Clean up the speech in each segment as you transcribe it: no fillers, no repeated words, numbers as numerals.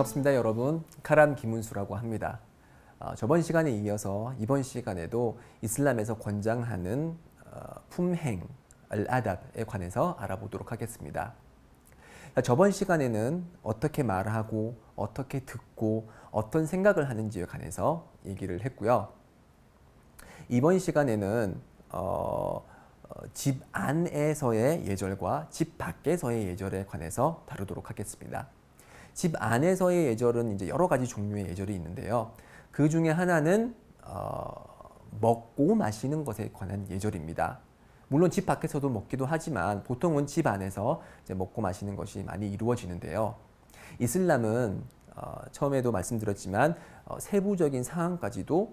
반갑습니다, 여러분. 카람 김은수라고 합니다. 저번 시간에 이어서 이번 시간에도 이슬람에서 권장하는 품행, 알아답에 관해서 알아보도록 하겠습니다. 저번 시간에는 어떻게 말하고 어떻게 듣고 어떤 생각을 하는지에 관해서 얘기를 했고요. 이번 시간에는 집 안에서의 예절과 집 밖에서의 예절에 관해서 다루도록 하겠습니다. 집 안에서의 예절은 이제 여러 가지 종류의 예절이 있는데요. 그 중에 하나는 먹고 마시는 것에 관한 예절입니다. 물론 집 밖에서도 먹기도 하지만 보통은 집 안에서 이제 먹고 마시는 것이 많이 이루어지는데요. 이슬람은 처음에도 말씀드렸지만 세부적인 상황까지도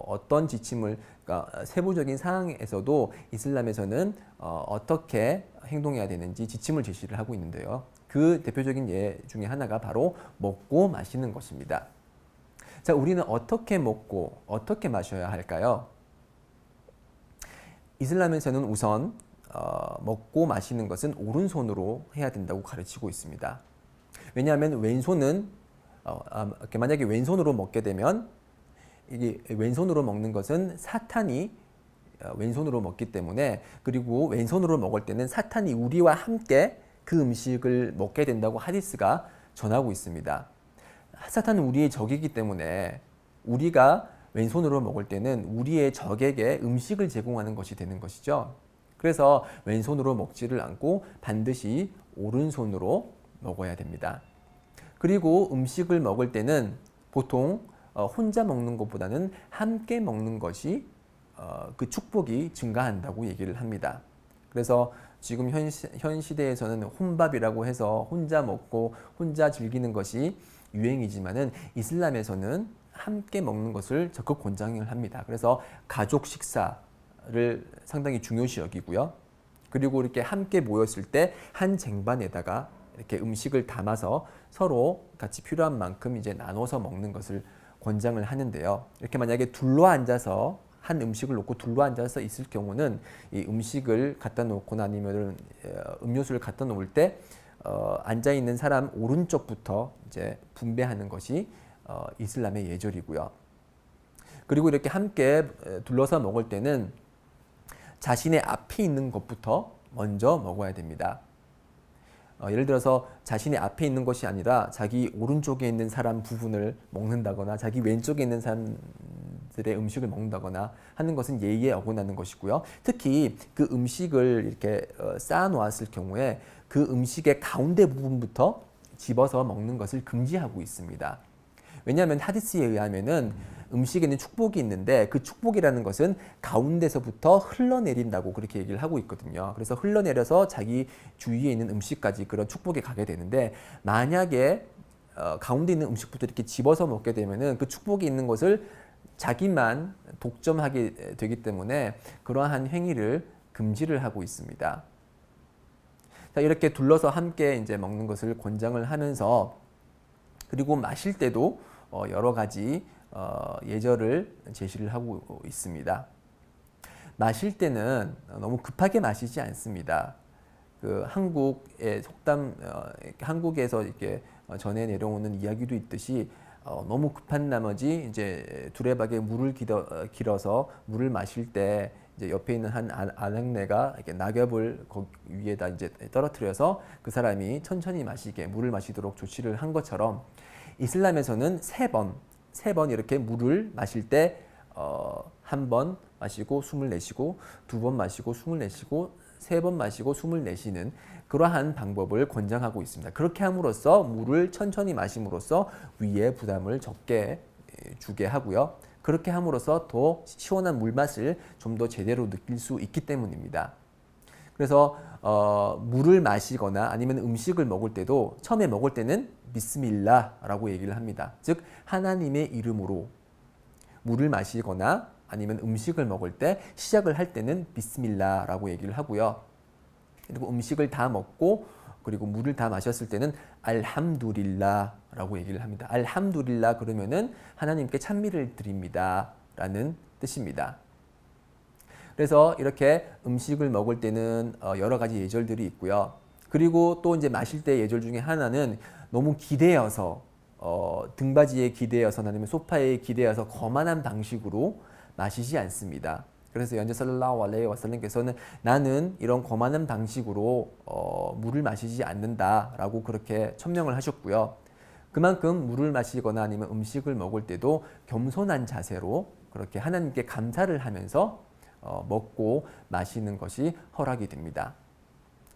어떤 지침을, 그러니까 세부적인 상황에서도 이슬람에서는 어떻게 행동해야 되는지 지침을 제시를 하고 있는데요. 그 대표적인 예 중에 하나가 바로 먹고 마시는 것입니다. 자, 우리는 어떻게 먹고 어떻게 마셔야 할까요? 이슬람에서는 우선 먹고 마시는 것은 오른손으로 해야 된다고 가르치고 있습니다. 왜냐하면 왼손은 만약에 왼손으로 먹게 되면 이게 왼손으로 먹는 것은 사탄이 왼손으로 먹기 때문에, 그리고 왼손으로 먹을 때는 사탄이 우리와 함께 그 음식을 먹게 된다고 하디스가 전하고 있습니다. 사탄은 우리의 적이기 때문에 우리가 왼손으로 먹을 때는 우리의 적에게 음식을 제공하는 것이 되는 것이죠. 그래서 왼손으로 먹지를 않고 반드시 오른손으로 먹어야 됩니다. 그리고 음식을 먹을 때는 보통 혼자 먹는 것보다는 함께 먹는 것이 그 축복이 증가한다고 얘기를 합니다. 그래서 지금 현 시대에서는 혼밥이라고 해서 혼자 먹고 혼자 즐기는 것이 유행이지만은 이슬람에서는 함께 먹는 것을 적극 권장을 합니다. 그래서 가족 식사를 상당히 중요시 여기고요. 그리고 이렇게 함께 모였을 때 한 쟁반에다가 이렇게 음식을 담아서 서로 같이 필요한 만큼 이제 나눠서 먹는 것을 권장을 하는데요. 이렇게 만약에 둘러앉아서 한 음식을 놓고 둘러앉아서 있을 경우는 이 음식을 갖다 놓거나 아니면 음료수를 갖다 놓을 때 앉아 있는 사람 오른쪽부터 이제 분배하는 것이 이슬람의 예절이고요. 그리고 이렇게 함께 둘러서 먹을 때는 자신의 앞에 있는 것부터 먼저 먹어야 됩니다. 예를 들어서 자신의 앞에 있는 것이 아니라 자기 오른쪽에 있는 사람 부분을 먹는다거나 자기 왼쪽에 있는 사람들의 음식을 먹는다거나 하는 것은 예의에 어긋나는 것이고요. 특히 그 음식을 이렇게 쌓아 놓았을 경우에 그 음식의 가운데 부분부터 집어서 먹는 것을 금지하고 있습니다. 왜냐하면 하디스에 의하면은 음식에는 축복이 있는데 그 축복이라는 것은 가운데서부터 흘러내린다고 그렇게 얘기를 하고 있거든요. 그래서 흘러내려서 자기 주위에 있는 음식까지 그런 축복이 가게 되는데, 만약에 가운데 있는 음식부터 이렇게 집어서 먹게 되면은 그 축복이 있는 것을 자기만 독점하게 되기 때문에 그러한 행위를 금지를 하고 있습니다. 자, 이렇게 둘러서 함께 이제 먹는 것을 권장을 하면서, 그리고 마실 때도 여러 가지 예절을 제시를 하고 있습니다. 마실 때는 너무 급하게 마시지 않습니다. 그 한국의 속담, 한국에서 이렇게 전해 내려오는 이야기도 있듯이 너무 급한 나머지 이제 두레박에 물을 길어서 물을 마실 때 이제 옆에 있는 한 아낙네가 이렇게 낙엽을 거기 위에다 이제 떨어뜨려서 그 사람이 천천히 마시게 물을 마시도록 조치를 한 것처럼, 이슬람에서는 세 번 이렇게 물을 마실 때 한 번 마시고 숨을 내쉬고, 두 번 마시고 숨을 내쉬고, 세 번 마시고 숨을 내쉬는 그러한 방법을 권장하고 있습니다. 그렇게 함으로써 물을 천천히 마심으로써 위에 부담을 적게 주게 하고요. 그렇게 함으로써 더 시원한 물맛을 좀 더 제대로 느낄 수 있기 때문입니다. 그래서 물을 마시거나 아니면 음식을 먹을 때도 처음에 먹을 때는 비스밀라라고 얘기를 합니다. 즉 하나님의 이름으로 물을 마시거나 아니면 음식을 먹을 때 시작을 할 때는 비스밀라라고 얘기를 하고요. 그리고 음식을 다 먹고 그리고 물을 다 마셨을 때는 알함두릴라라고 얘기를 합니다. 알함두릴라 그러면은 하나님께 찬미를 드립니다 라는 뜻입니다. 그래서 이렇게 음식을 먹을 때는 여러 가지 예절들이 있고요. 그리고 또 이제 마실 때 예절 중에 하나는 너무 기대어서 등받이에 기대어서 아니면 소파에 기대어서 거만한 방식으로 마시지 않습니다. 그래서 연재 살랄라후 알레이히 와살람께서는 나는 이런 거만한 방식으로 물을 마시지 않는다라고 그렇게 천명을 하셨고요. 그만큼 물을 마시거나 아니면 음식을 먹을 때도 겸손한 자세로 그렇게 하나님께 감사를 하면서 먹고 마시는 것이 허락이 됩니다.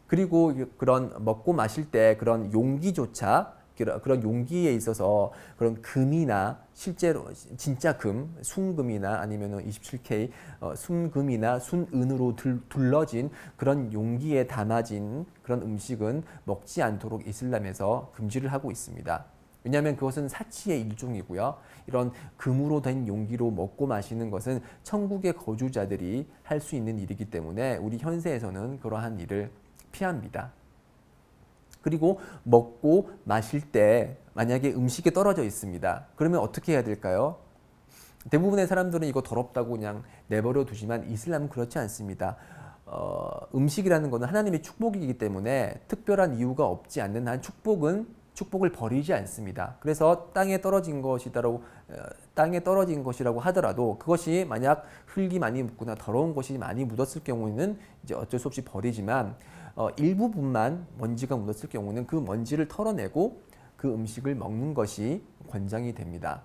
그리고 그런 먹고 마실 때 그런 용기조차 그런 용기에 있어서 그런 금이나 실제로 진짜 금, 순금이나 아니면 27K 순금이나 순은으로 둘러진 그런 용기에 담아진 그런 음식은 먹지 않도록 이슬람에서 금지를 하고 있습니다. 왜냐하면 그것은 사치의 일종이고요. 이런 금으로 된 용기로 먹고 마시는 것은 천국의 거주자들이 할 수 있는 일이기 때문에 우리 현세에서는 그러한 일을 피합니다. 그리고 먹고 마실 때 만약에 음식이 떨어져 있습니다. 그러면 어떻게 해야 될까요? 대부분의 사람들은 이거 더럽다고 그냥 내버려 두지만 이슬람은 그렇지 않습니다. 음식이라는 것은 하나님의 축복이기 때문에 특별한 이유가 없지 않는 한 축복을 버리지 않습니다. 그래서 땅에 떨어진 것이라고 하더라도 그것이 만약 흙이 많이 묻거나 더러운 것이 많이 묻었을 경우에는 이제 어쩔 수 없이 버리지만 일부분만 먼지가 묻었을 경우는 그 먼지를 털어내고 그 음식을 먹는 것이 권장이 됩니다.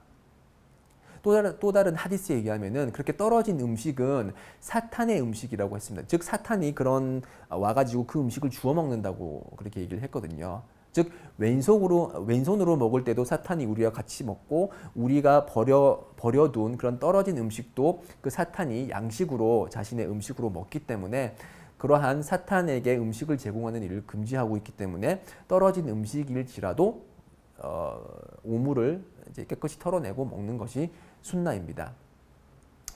또 다른 하디스에 의하면은 그렇게 떨어진 음식은 사탄의 음식이라고 했습니다. 즉 사탄이 그런 와가지고 그 음식을 주워 먹는다고 그렇게 얘기를 했거든요. 즉 왼손으로 먹을 때도 사탄이 우리와 같이 먹고 우리가 버려둔 그런 떨어진 음식도 그 사탄이 양식으로 자신의 음식으로 먹기 때문에 그러한 사탄에게 음식을 제공하는 일을 금지하고 있기 때문에 떨어진 음식일지라도 오물을 이제 깨끗이 털어내고 먹는 것이 순나입니다.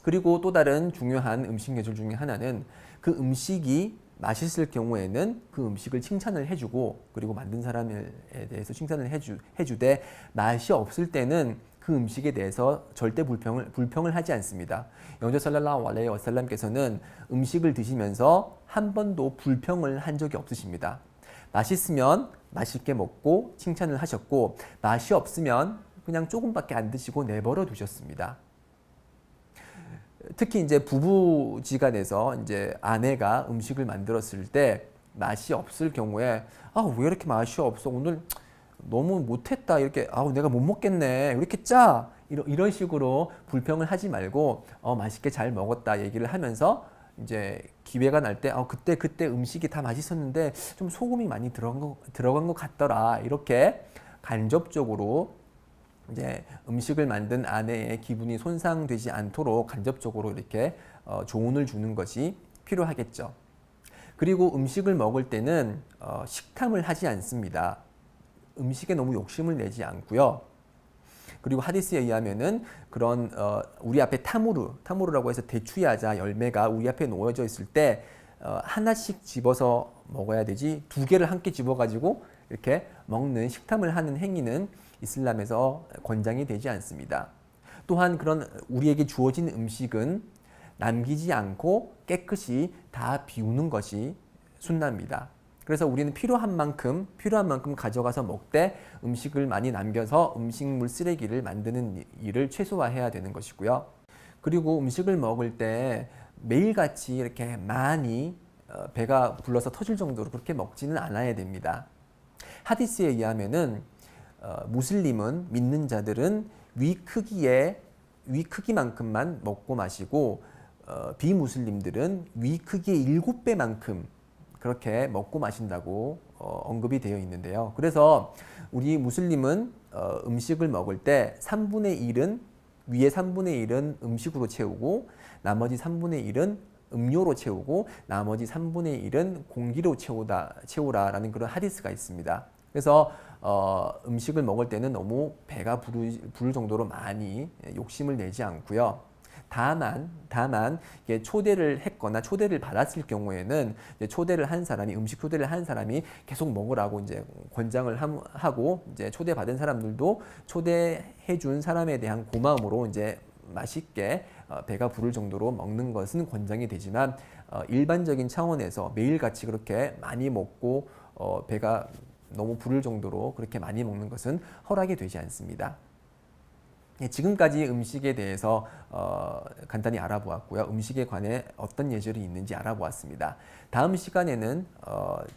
그리고 또 다른 중요한 음식 예절 중에 하나는 그 음식이 맛있을 경우에는 그 음식을 칭찬을 해주고 그리고 만든 사람에 대해서 칭찬을 해주되 맛이 없을 때는 그 음식에 대해서 절대 불평을 하지 않습니다. 영조 살랄라후 알레이히 와살람께서는 음식을 드시면서 한 번도 불평을 한 적이 없으십니다. 맛있으면 맛있게 먹고 칭찬을 하셨고 맛이 없으면 그냥 조금밖에 안 드시고 내버려 두셨습니다. 특히 이제 부부지간에서 이제 아내가 음식을 만들었을 때 맛이 없을 경우에 왜 이렇게 맛이 없어 오늘 너무 못했다 이렇게 내가 못 먹겠네 왜 이렇게 짜 이런 식으로 불평을 하지 말고 맛있게 잘 먹었다 얘기를 하면서 이제 기회가 날 때 그때 음식이 다 맛있었는데 좀 소금이 많이 들어간 것 같더라 이렇게 간접적으로 이제 음식을 만든 아내의 기분이 손상되지 않도록 간접적으로 이렇게 조언을 주는 것이 필요하겠죠. 그리고 음식을 먹을 때는 식탐을 하지 않습니다. 음식에 너무 욕심을 내지 않고요. 그리고 하디스에 의하면은 그런 우리 앞에 타무르라고 해서 대추야자 열매가 우리 앞에 놓여져 있을 때 하나씩 집어서 먹어야 되지 두 개를 함께 집어가지고 이렇게 먹는 식탐을 하는 행위는 이슬람에서 권장이 되지 않습니다. 또한 그런 우리에게 주어진 음식은 남기지 않고 깨끗이 다 비우는 것이 순나입니다. 그래서 우리는 필요한 만큼 가져가서 먹되 음식을 많이 남겨서 음식물 쓰레기를 만드는 일을 최소화해야 되는 것이고요. 그리고 음식을 먹을 때 매일같이 이렇게 많이 배가 불러서 터질 정도로 그렇게 먹지는 않아야 됩니다. 하디스에 의하면은 무슬림은 믿는 자들은 위 크기만큼만 먹고 마시고 비무슬림들은 위 크기의 7배만큼 그렇게 먹고 마신다고 언급이 되어 있는데요. 그래서 우리 무슬림은 음식을 먹을 때 3분의 1은 위에 3분의 1은 음식으로 채우고 나머지 3분의 1은 음료로 채우고 나머지 3분의 1은 공기로 채우라라는 그런 하디스가 있습니다. 그래서 음식을 먹을 때는 너무 배가 부를 정도로 많이 욕심을 내지 않고요. 다만 이게 초대를 했거나 초대를 받았을 경우에는 음식 초대를 한 사람이 계속 먹으라고 이제 권장을 하고 이제 초대받은 사람들도 초대해 준 사람에 대한 고마움으로 이제 맛있게 배가 부를 정도로 먹는 것은 권장이 되지만 일반적인 차원에서 매일같이 그렇게 많이 먹고 배가 너무 부를 정도로 그렇게 많이 먹는 것은 허락이 되지 않습니다. 지금까지 음식에 대해서 간단히 알아보았고요. 음식에 관해 어떤 예절이 있는지 알아보았습니다. 다음 시간에는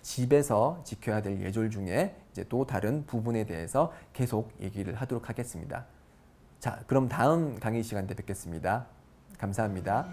집에서 지켜야 될 예절 중에 이제 또 다른 부분에 대해서 계속 얘기를 하도록 하겠습니다. 자, 그럼 다음 강의 시간 때 뵙겠습니다. 감사합니다.